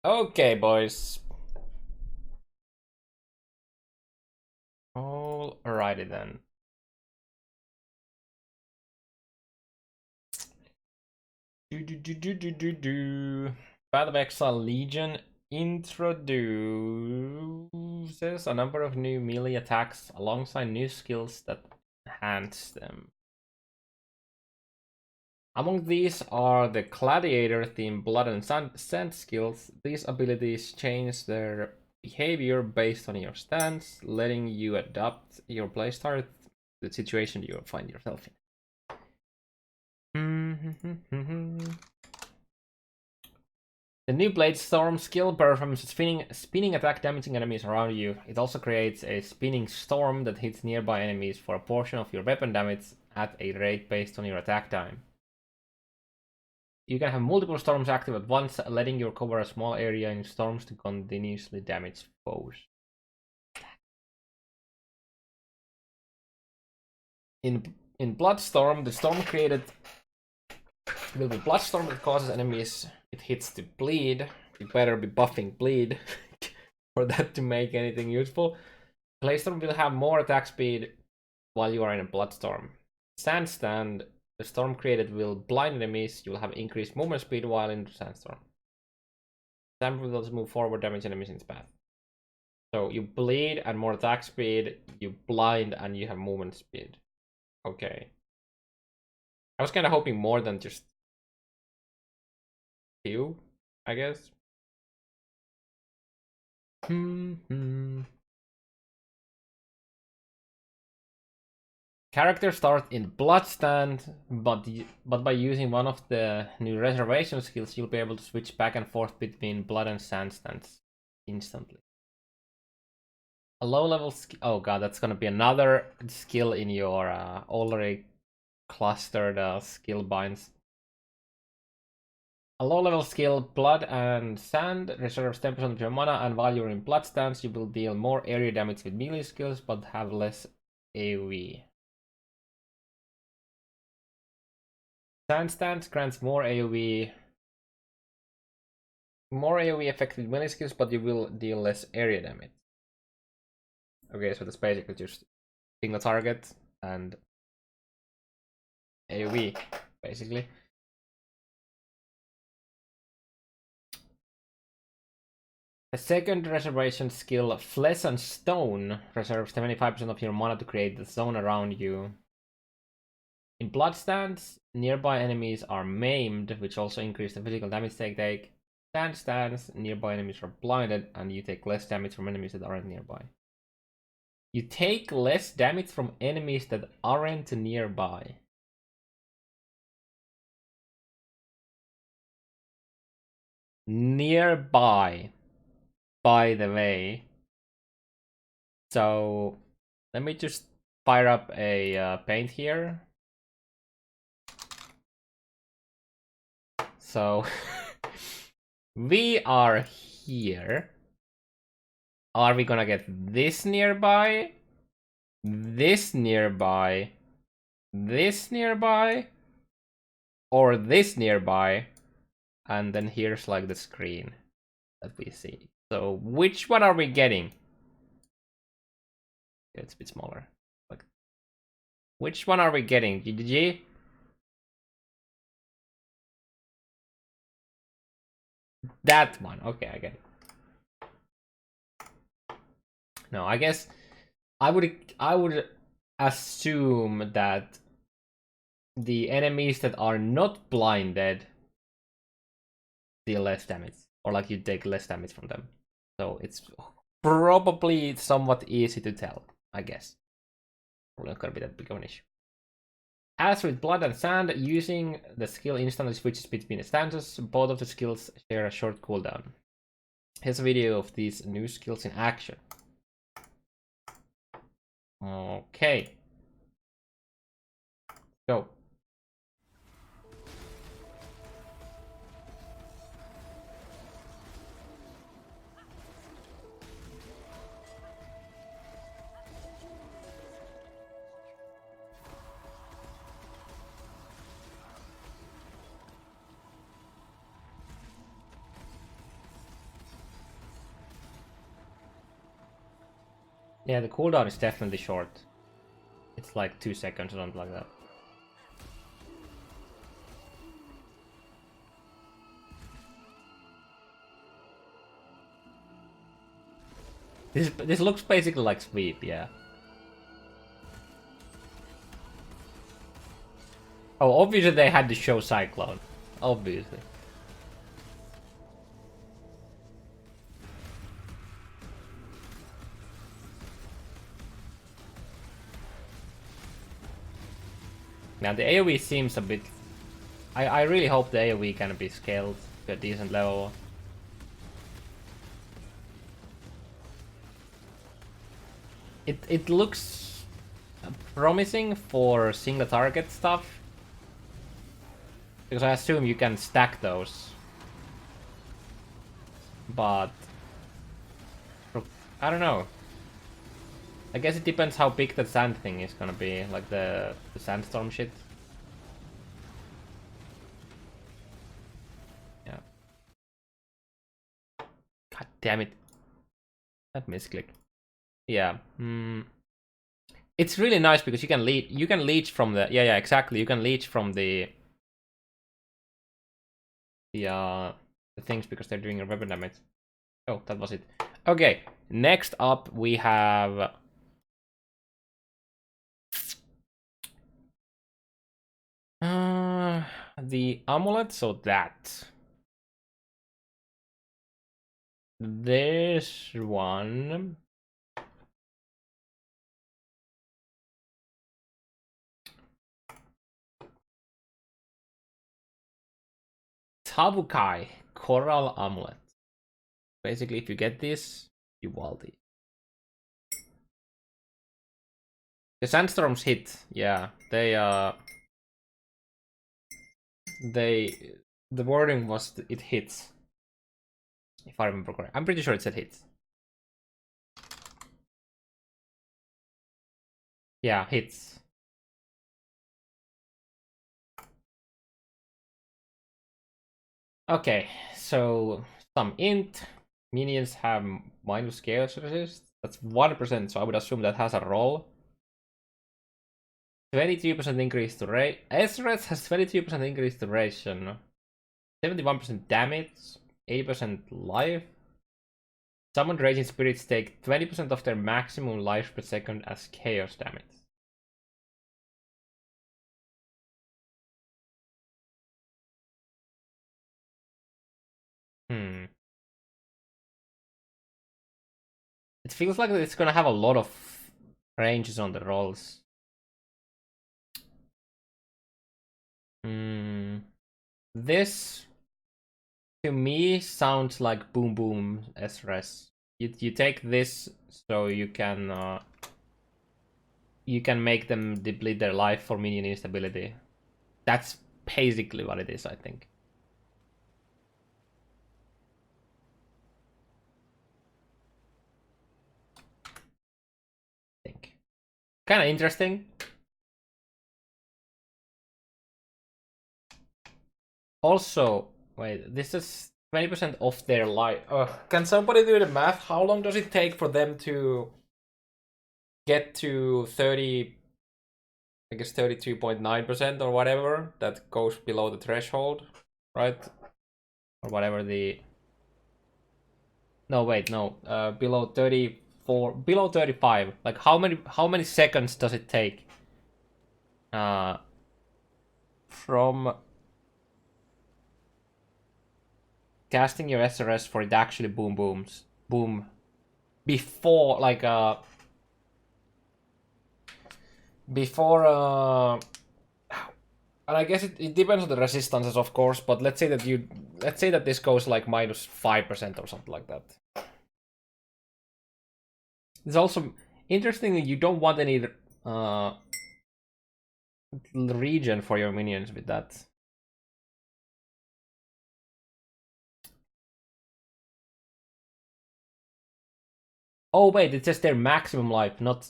Okay, boys. Alrighty then. Path of Exile Legion introduces a number of new melee attacks alongside new skills that enhance them. Among these are the Gladiator themed Blood and Sand skills. These abilities change their behavior based on your stance, letting you adapt your playstyle to the situation you find yourself in. The new Bladestorm skill performs spinning attack damaging enemies around you. It also creates a spinning storm that hits nearby enemies for a portion of your weapon damage at a rate based on your attack time. You can have multiple storms active at once, letting you cover a small area in storms to continuously damage foes. In Bloodstorm, the storm created will be Bloodstorm that causes enemies it hits to bleed. You better be buffing bleed for that to make anything useful. Bladestorm will have more attack speed while you are in a Bloodstorm. Sandstand, the storm created will blind enemies. You will have increased movement speed while in Sandstorm. Sand will also move forward, damage enemies in its path. So you bleed and more attack speed, you blind and you have movement speed. Okay. I was kind of hoping more than just two, I guess. Characters start in Bloodstand, but by using one of the new reservation skills, you'll be able to switch back and forth between Blood and Sand stands instantly. A low-level skill. Oh god, that's gonna be another skill in your already clustered skill binds. A low-level skill, Blood and Sand, reserves 10% of your mana, and while you're in Blood stance, you will deal more area damage with melee skills, but have less AoE. Sand stance grants more AoE effect with melee skills, but you will deal less area damage. Okay, so that's basically just single target and AoE, basically. The second reservation skill, Flesh and Stone, reserves 75% of your mana to create the zone around you. In Bloodstands, nearby enemies are maimed, which also increases the physical damage they take. Sandstands, nearby enemies are blinded, and you take less damage from enemies that aren't nearby. You take less damage from enemies that aren't nearby. Nearby, by the way. So, let me just fire up a paint here. So, we are here. Are we gonna get this nearby? This nearby? This nearby? Or this nearby? And then here's like the screen that we see. So, which one are we getting? It's a bit smaller. Like, which one are we getting? GG? That one. Okay, I get it. No, I guess I would assume that the enemies that are not blinded deal less damage, or like you take less damage from them. So it's probably somewhat easy to tell, I guess. Probably not gonna be that big of an issue. As with Blood and Sand, using the skill instantly switches between the stances. Both of the skills share a short cooldown. Here's a video of these new skills in action. Okay. Go. Yeah, the cooldown is definitely short. It's like 2 seconds or something like that. This looks basically like sweep, yeah. Oh, obviously they had to show Cyclone. Obviously. Now the AoE seems a bit... I really hope the AoE can be scaled to a decent level. It looks promising for single target stuff. Because I assume you can stack those. But... I don't know. I guess it depends how big the sand thing is gonna be. Like the sandstorm shit. Yeah. God damn it. That misclick. Yeah. It's really nice because you can leech from the... Yeah, exactly. You can leech from the things because they're doing a weapon damage. Oh, that was it. Okay, next up we have the amulet. So that this one. Tabukai Coral Amulet. Basically, if you get this, you waldy. The sandstorms hit. Yeah, the wording was it hits. If I remember correctly, I'm pretty sure it said hits. Yeah, hits. Okay, so some int minions have minus chaos resist. That's 1%, so I would assume that has a roll. 22% increase to rate. SRS has 22% increase duration. 71% damage. 80% life. Summoned raging spirits take 20% of their maximum life per second as chaos damage. It feels like it's gonna have a lot of ranges on the rolls. This to me sounds like Boom Boom SRS. You take this so you can make them deplete their life for minion instability. That's basically what it is, I think. Kind of interesting. Also, wait, this is 20% of their life. Can somebody do the math? How long does it take for them to get to 30, I guess 32.9% or whatever that goes below the threshold, right? Or whatever the... No, wait, no. Below 34, below 35. Like how many seconds does it take? From casting your SRS for it actually boom before like before and I guess it depends on the resistances, of course, but let's say that this goes like minus 5% or something like that. It's also interesting that you don't want any region for your minions with that. Oh wait, it says their maximum life, not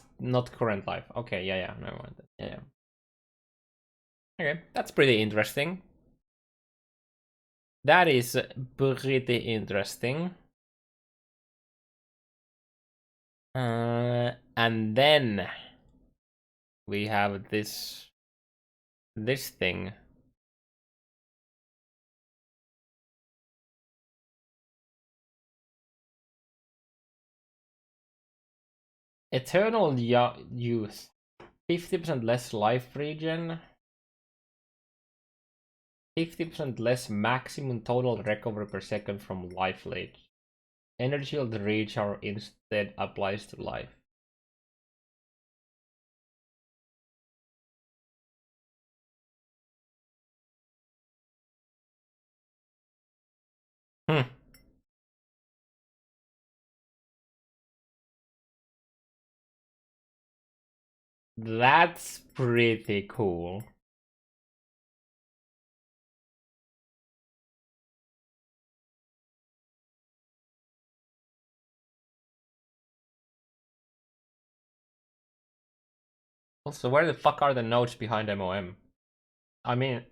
current life. Okay, yeah, never mind. Yeah. Okay, that's pretty interesting. That is pretty interesting. And then we have this thing. Eternal Youth. 50% less life regen. 50% less maximum total recovery per second from life leech. Energy shield recharge instead applies to life. That's pretty cool. Also, where the fuck are the nodes behind MOM? I mean,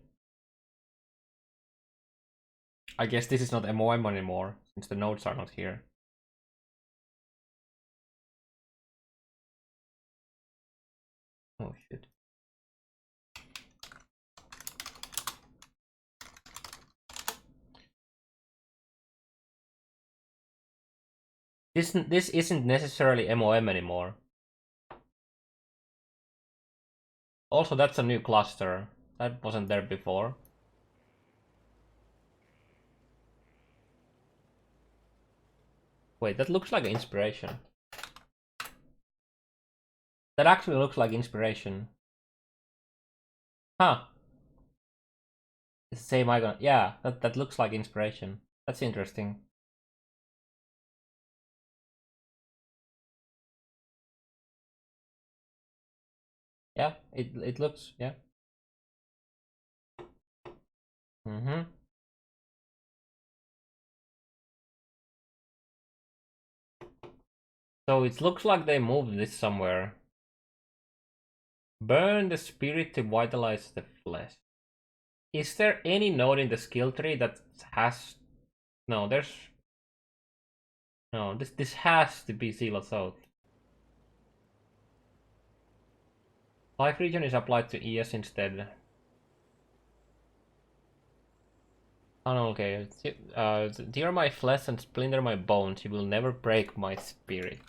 I guess this is not MOM anymore, since the nodes are not here. Oh shit. This isn't necessarily MOM anymore. Also, that's a new cluster. That wasn't there before. Wait, that looks like an inspiration. That actually looks like inspiration. Huh. It's the same icon. Yeah, that looks like inspiration. That's interesting. Yeah, it looks, yeah. Mm-hmm. So it looks like they moved this somewhere. Burn the spirit to vitalize the flesh. Is there any node in the skill tree that has... No, there's... No, this has to be Zealot's Oath. Life region is applied to ES instead. Oh no, okay. Tear my flesh and splinter my bones. You will never break my spirit.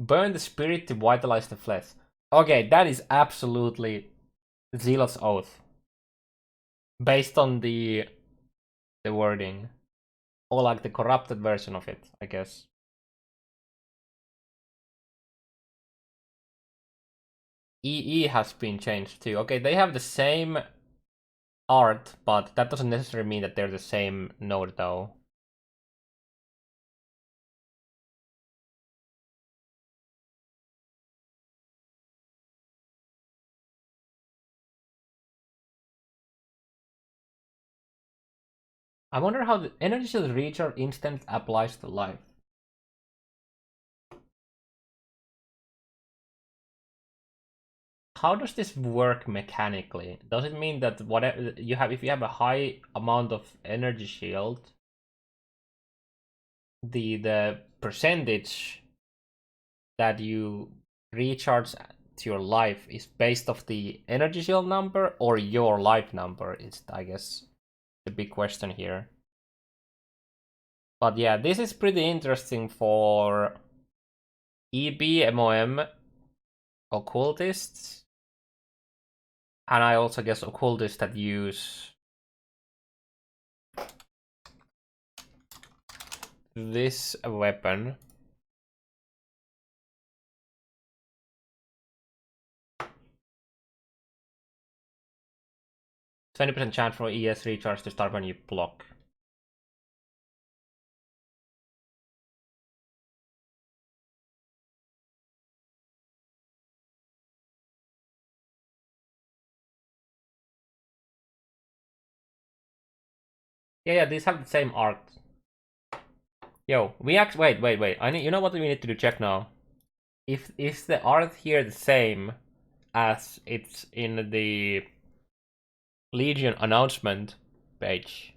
Burn the spirit to vitalize the flesh. Okay, that is absolutely Zealot's Oath. Based on the wording. Or like the corrupted version of it, I guess. EE has been changed too. Okay, they have the same art, but that doesn't necessarily mean that they're the same node though. I wonder how the energy shield recharge instant applies to life. How does this work mechanically? Does it mean that whatever you have, if you have a high amount of energy shield, the percentage that you recharge to your life is based off the energy shield number or your life number? Is, I guess, the big question here. But yeah, this is pretty interesting for EB, MOM, occultists, and I also guess occultists that use this weapon. %20% chance for ES recharge to start when you block. Yeah, these have the same art. Yo, we actually wait. I need, you know what we need to do? Check now. If is the art here the same as it's in the Legion announcement page?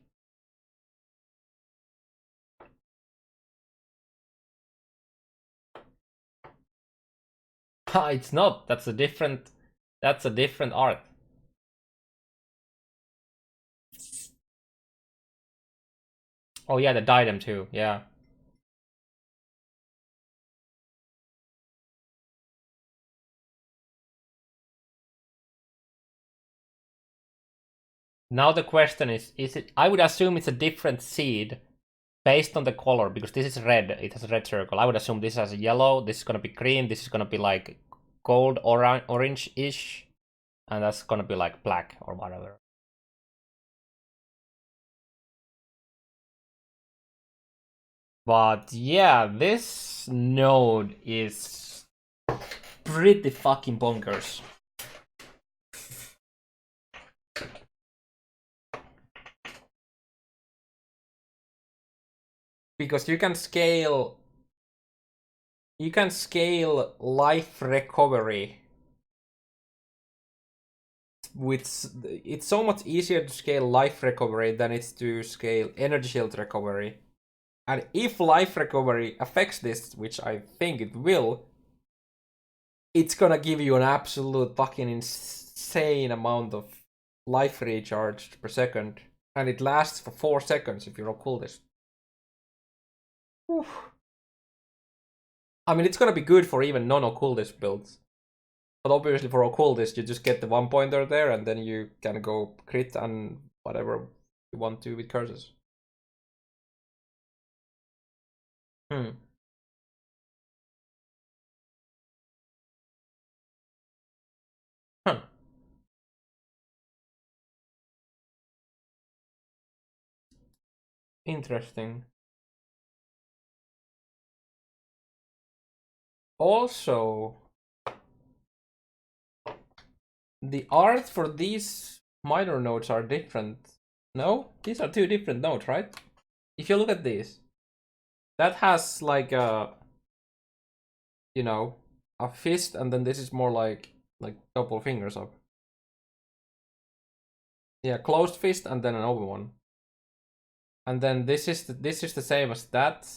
Ah, it's not. That's a different. That's a different art. Oh yeah, the diadem too. Yeah. Now the question is it? I would assume it's a different seed based on the color because this is red. It has a red circle. I would assume this has yellow. This is gonna be green. This is gonna be like gold, orange-ish, and that's gonna be like black or whatever. But yeah, this node is pretty fucking bonkers. Because you can scale life recovery with it's so much easier to scale life recovery than it's to scale energy shield recovery. And if life recovery affects this, which I think it will, it's gonna give you an absolute fucking insane amount of life recharge per second. And it lasts for 4 seconds if you're occultist. Oof. I mean, it's gonna be good for even non-occultist builds. But obviously for occultist, you just get the 1-pointer there and then you can go crit and whatever you want to with curses. Hmm. Huh. Interesting. Also, the art for these minor nodes are different. No? These are two different nodes, right? If you look at this, that has like a, you know, a fist, and then this is more like couple fingers up. Yeah, closed fist and then an open one. And then this is the same as that.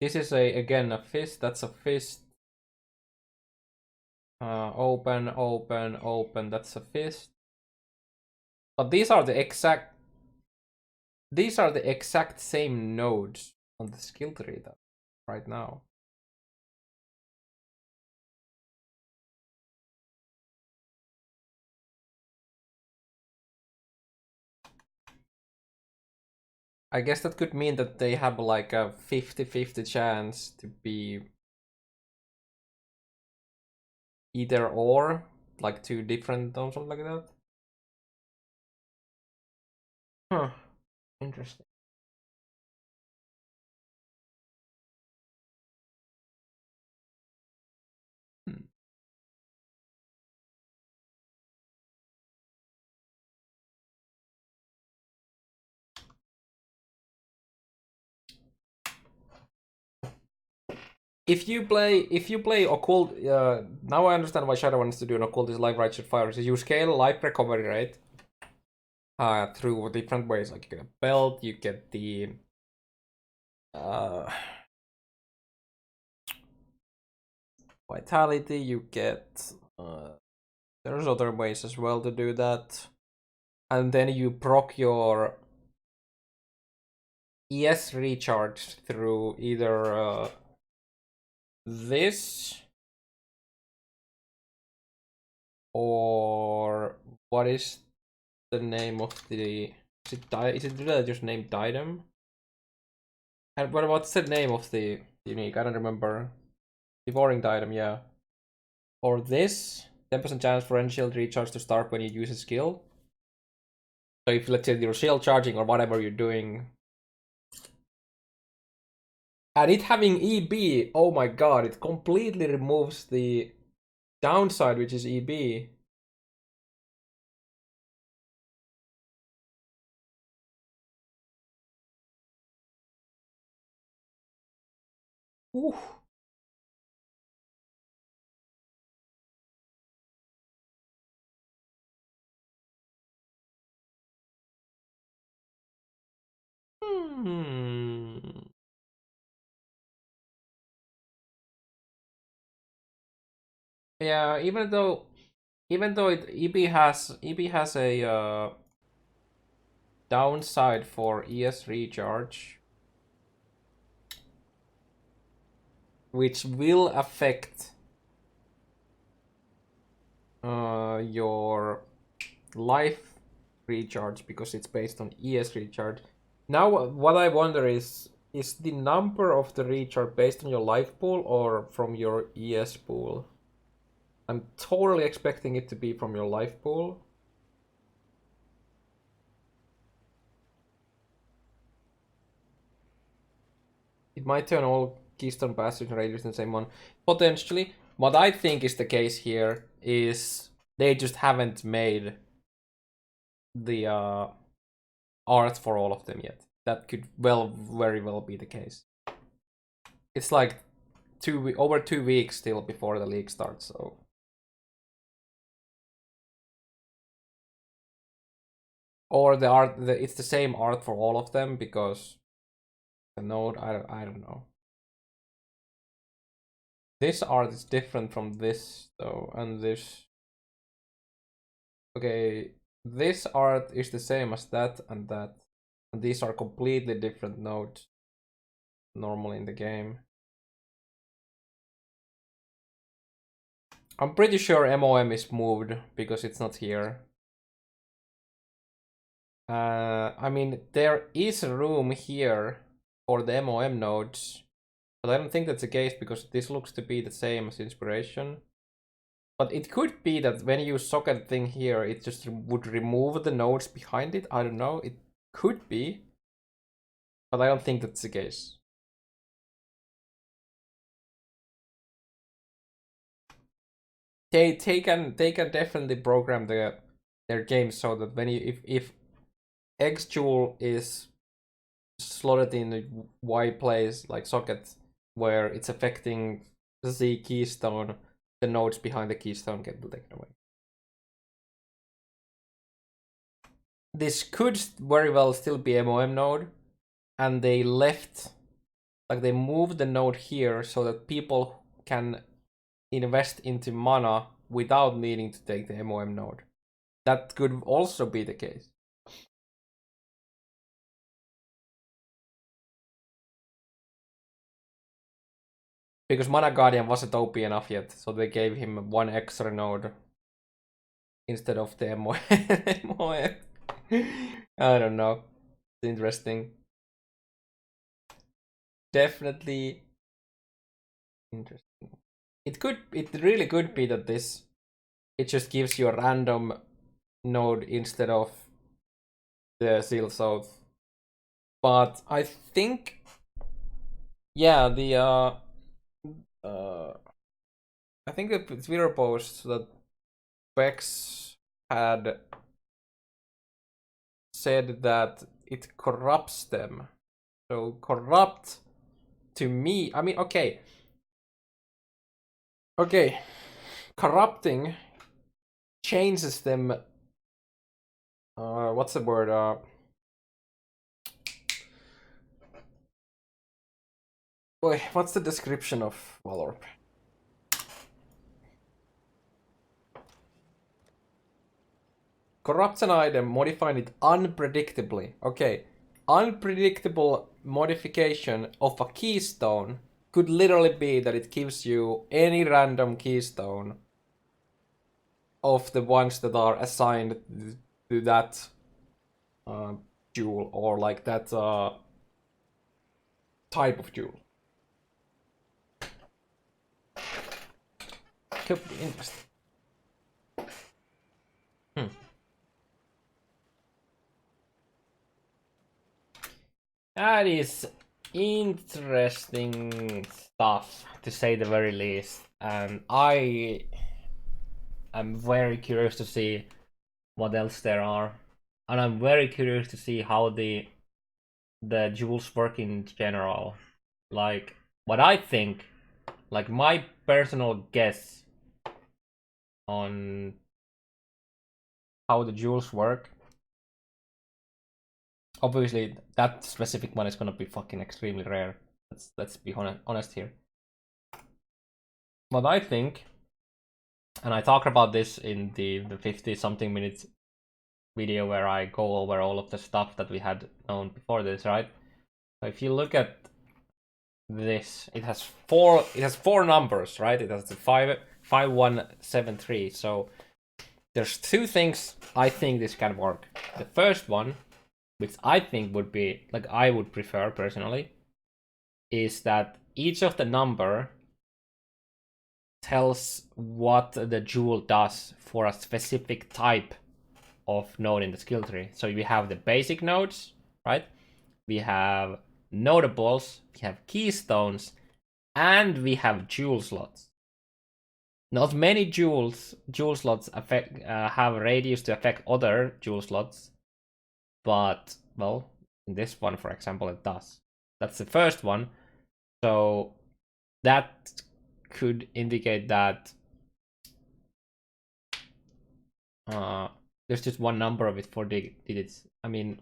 This is again a fist. That's a fist. Open, open, open. That's a fist. But these are the exact same nodes on the skill tree that right now. I guess that could mean that they have like a 50-50 chance to be either or, like two different or something like that. Huh. Interesting. Hmm. If you play occult, now I understand why Shadow wants to do an occultist life righteous fire. So you scale life recovery rate through different ways. Like you get a belt, you get the uh vitality, you get there's other ways as well to do that. And then you proc your ES recharge through either this or what is the name of the is it really just named Diadem? And what's the name of the unique? I don't remember. Devouring Diadem, yeah. Or this 10% chance for end shield recharge to start when you use a skill. So if let's say you're shield charging or whatever you're doing. And it having EB, oh my god, it completely removes the downside, which is EB. Ooh. Hmm. Yeah, even though EB has a downside for ES recharge, which will affect your life recharge because it's based on ES recharge. Now, what I wonder is the number of the recharge based on your life pool or from your ES pool? I'm totally expecting it to be from your life pool. It might turn all keystone passage and radius in the same one. Potentially. What I think is the case here is they just haven't made the art for all of them yet. That could very well be the case. It's like over 2 weeks still before the league starts, so. Or the art, it's the same art for all of them because the node, I don't know. This art is different from this though, and this. Okay, this art is the same as that and that. And these are completely different nodes normally in the game. I'm pretty sure MOM is moved because it's not here. I mean, there is room here for the MOM nodes, but I don't think that's the case because this looks to be the same as inspiration. But it could be that when you socket thing here, it just would remove the nodes behind it. I don't know. It could be, but I don't think that's the case. They can definitely program their games so that when if X Jewel is slotted in a Y place like socket where it's affecting Z keystone, the nodes behind the keystone get taken away. This could very well still be MOM node, and they moved the node here so that people can invest into mana without needing to take the MOM node. That could also be the case. Because Mana Guardian wasn't OP enough yet, so they gave him one extra node instead of the MOM. I don't know. It's interesting. Definitely interesting. It really could be that it just gives you a random node instead of the Seal South. But I think, yeah, I think the Twitter post that Bex had said that it corrupts them. So corrupt to me, I mean, okay, corrupting changes them. What's the word? What's the description of Valorp? Corrupts an item, modifying it unpredictably. Okay, unpredictable modification of a keystone could literally be that it gives you any random keystone of the ones that are assigned to that jewel or like that type of jewel. Could be interesting. That is interesting stuff, to say the very least. And I am very curious to see what else there are. And I'm very curious to see how the jewels work in general. Like, what I think, like my personal guess on how the jewels work. Obviously, that specific one is gonna be fucking extremely rare. Let's be honest here. What I think And I talked about this in the 50-something minutes video where I go over all of the stuff that we had known before this, right? So if you look at this, it has four numbers, right? It has the 5173. So there's two things I think this can work. The first one, which I think would be like I would prefer personally, is that each of the number tells what the jewel does for a specific type of node in the skill tree. So we have the basic nodes, right? We have notables, we have keystones, and we have jewel slots. Not many jewel slots have a radius to affect other jewel slots, but well, in this one, for example, it does. That's the first one. So that could indicate that there's just one number of it, 4 digits. I mean,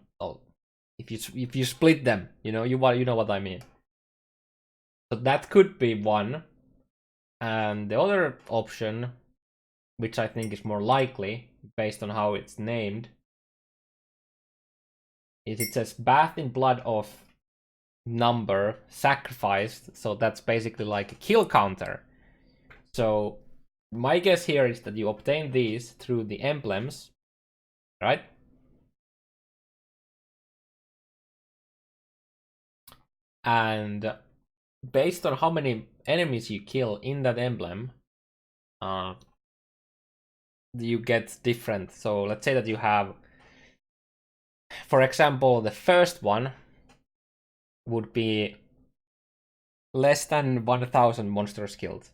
if you split them, you know what I mean. So that could be one. And the other option, which I think is more likely based on how it's named, is it says bath in blood of number sacrificed. So that's basically like a kill counter. So my guess here is that you obtain these through the emblems, right? And based on how many enemies you kill in that emblem, you get different. So let's say that you have, for example, the first one would be less than 1000 monsters killed.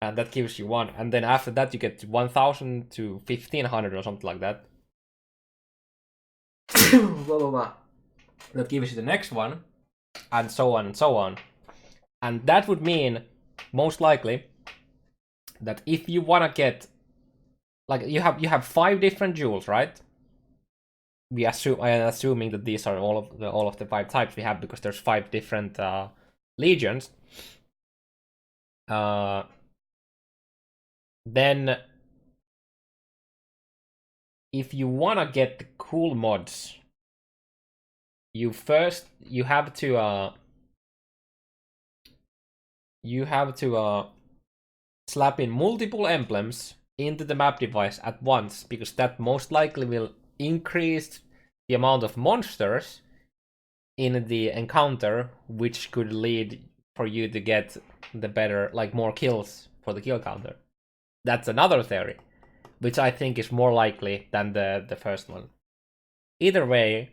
And that gives you one. And then after that, you get 1000 to 1500 or something like that. Blah, blah, blah. That gives you the next one, and so on and so on. And that would mean, most likely, that if you want to get, like, you have 5 different jewels, right? I am assuming that these are all of the 5 types we have, because there's 5 different legions. Then if you want to get the cool mods, you have to slap in multiple emblems into the map device at once, because that most likely will increase the amount of monsters in the encounter, which could lead for you to get the better, like, more kills for the kill counter. That's another theory, which I think is more likely than the first one. Either way,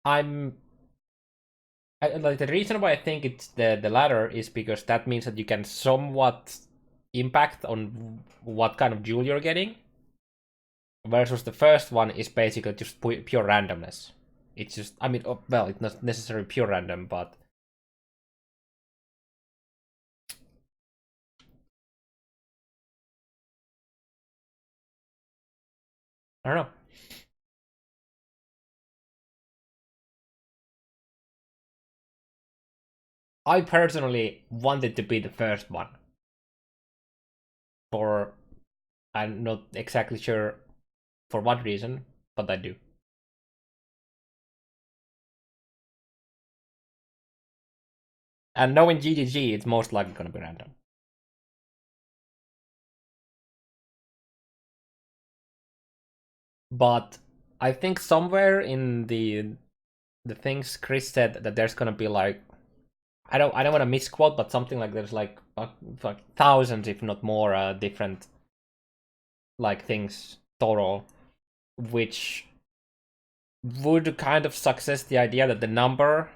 like, the reason why I think it's the latter is because that means that you can somewhat impact on what kind of jewel you're getting, versus the first one is basically just pure randomness. It's just, I mean, well, it's not necessarily pure random, but I don't know. I personally wanted to be the first one. I'm not exactly sure for what reason, but I do. And knowing GGG, it's most likely gonna be random. But I think somewhere in the things Chris said, that there's gonna be like, I don't want to misquote, but something like there's like thousands, if not more, different like things total, which would kind of suggest the idea that the number,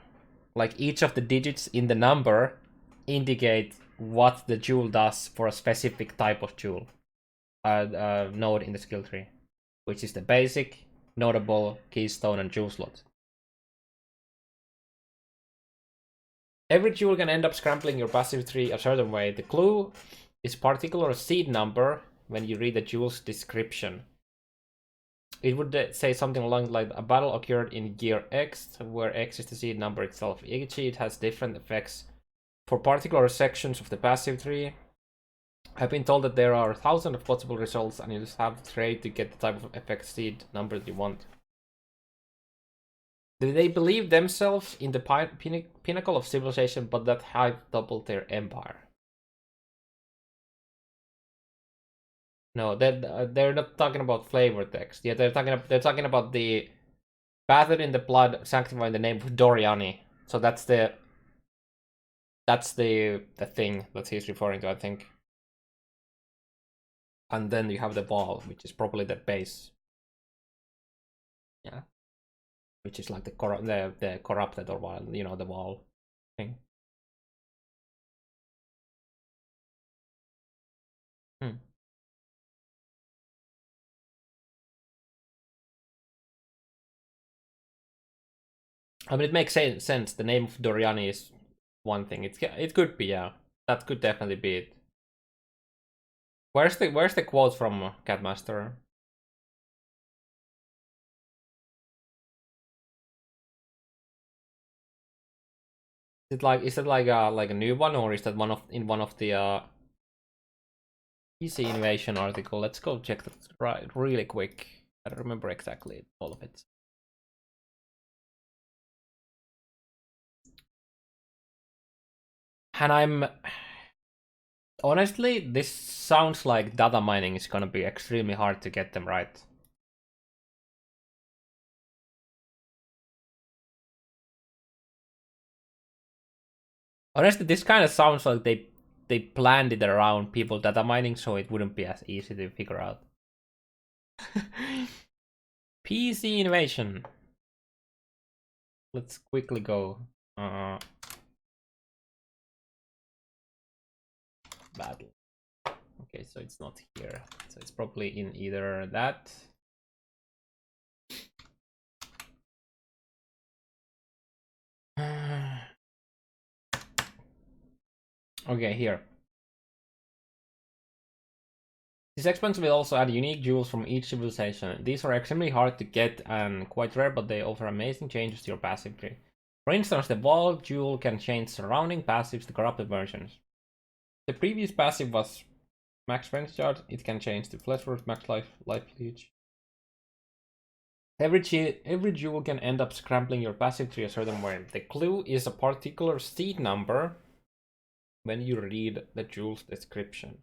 like each of the digits in the number, indicate what the jewel does for a specific type of jewel node in the skill tree, which is the basic, notable, keystone, and jewel slot. Every jewel can end up scrambling your passive tree a certain way. The clue is particular seed number when you read the jewel's description. It would say something along like a battle occurred in gear X, where X is the seed number itself. Each seed has different effects for particular sections of the passive tree. I've been told that there are thousands of possible results, and you just have to trade to get the type of effect seed number that you want. Do they believe themselves in the pinnacle of civilization, but that height doubled their empire? No, they're not talking about flavor text. Yeah, they're talking about the bathed in the blood, sanctified in the name of Doriani. So that's the thing that he's referring to, I think. And then you have the wall, which is probably the base. Yeah. Which is like the corrupted or wall, you know, the wall thing. I mean, it makes sense. The name of Doriani is one thing. It could be, yeah. That could definitely be it. Where's the quote from Catmaster? Is it like a new one, or is that one of the PC Invasion article? Let's go check that right really quick. I don't remember exactly all of it. And I'm honestly, this sounds like data mining is gonna be extremely hard to get them right. Honestly, this kind of sounds like they planned it around people data mining, so it wouldn't be as easy to figure out. PC invasion. Let's quickly go. Battle. Okay, so it's not here. So it's probably in either that. Okay, here. These expansions will also add unique jewels from each civilization. These are extremely hard to get and quite rare, but they offer amazing changes to your passive tree. For instance, the wall jewel can change surrounding passives to corrupted versions. The previous passive was max strength charge. It can change to flesh force, max life leech. Every jewel can end up scrambling your passive tree a certain way. The clue is a particular seed number when you read the jewel's description.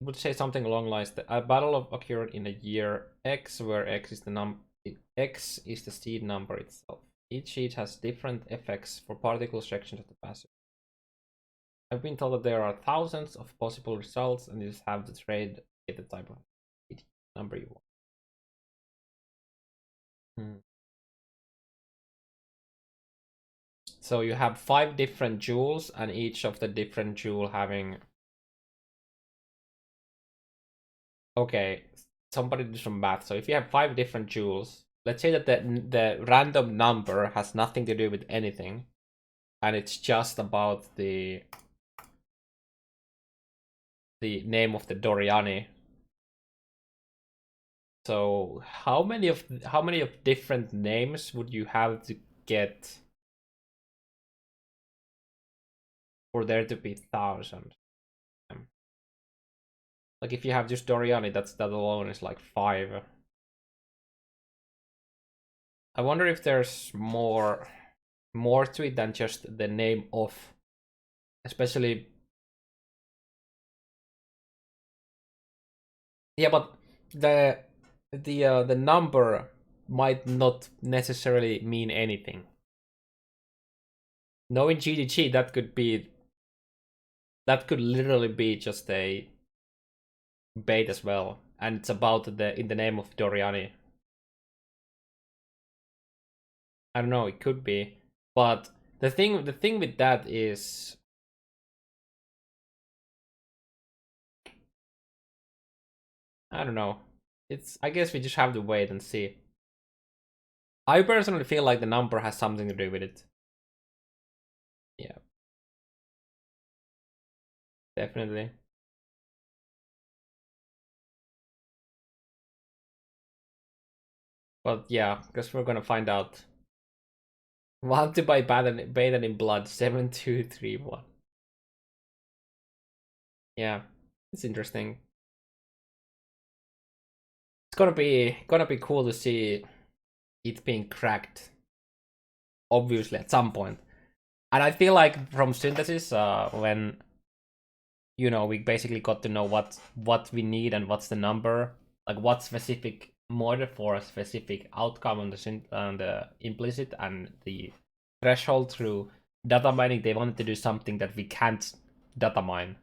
It would say something along the lines that a battle occurred in the year X, where X is the seed number itself. Each seed has different effects for particular sections of the passive. I've been told that there are thousands of possible results, and you just have to trade the type of number you want. So you have 5 different jewels, and each of the different jewel having. Okay, somebody do some math. So if you have 5 different jewels, let's say that the random number has nothing to do with anything, and it's just about the name of the Doriani. So how many of different names would you have to get for there to be 1,000? Like if you have just Doriani, that alone is like 5. I wonder if there's more to it than just the name of, especially. Yeah, but the number might not necessarily mean anything. Knowing GDG, that could literally be just a bait as well, and it's about in the name of Doriani. I don't know, it could be, but the thing with that is, I don't know. I guess we just have to wait and see. I personally feel like the number has something to do with it. Yeah. Definitely. But yeah, because we're gonna find out. Want to buy Bathed in Blood 7231. Yeah, it's interesting. It's gonna be cool to see it being cracked, obviously at some point. And I feel like from synthesis, when we basically got to know what we need and what's the number, like what specific mod for a specific outcome on the implicit and the threshold through data mining. They wanted to do something that we can't data mine,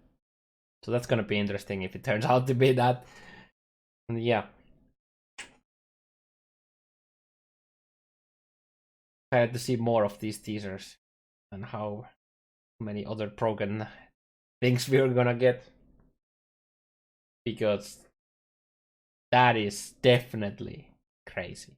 so that's gonna be interesting if it turns out to be that. And yeah, I had to see more of these teasers and how many other broken things we're gonna get, because that is definitely crazy.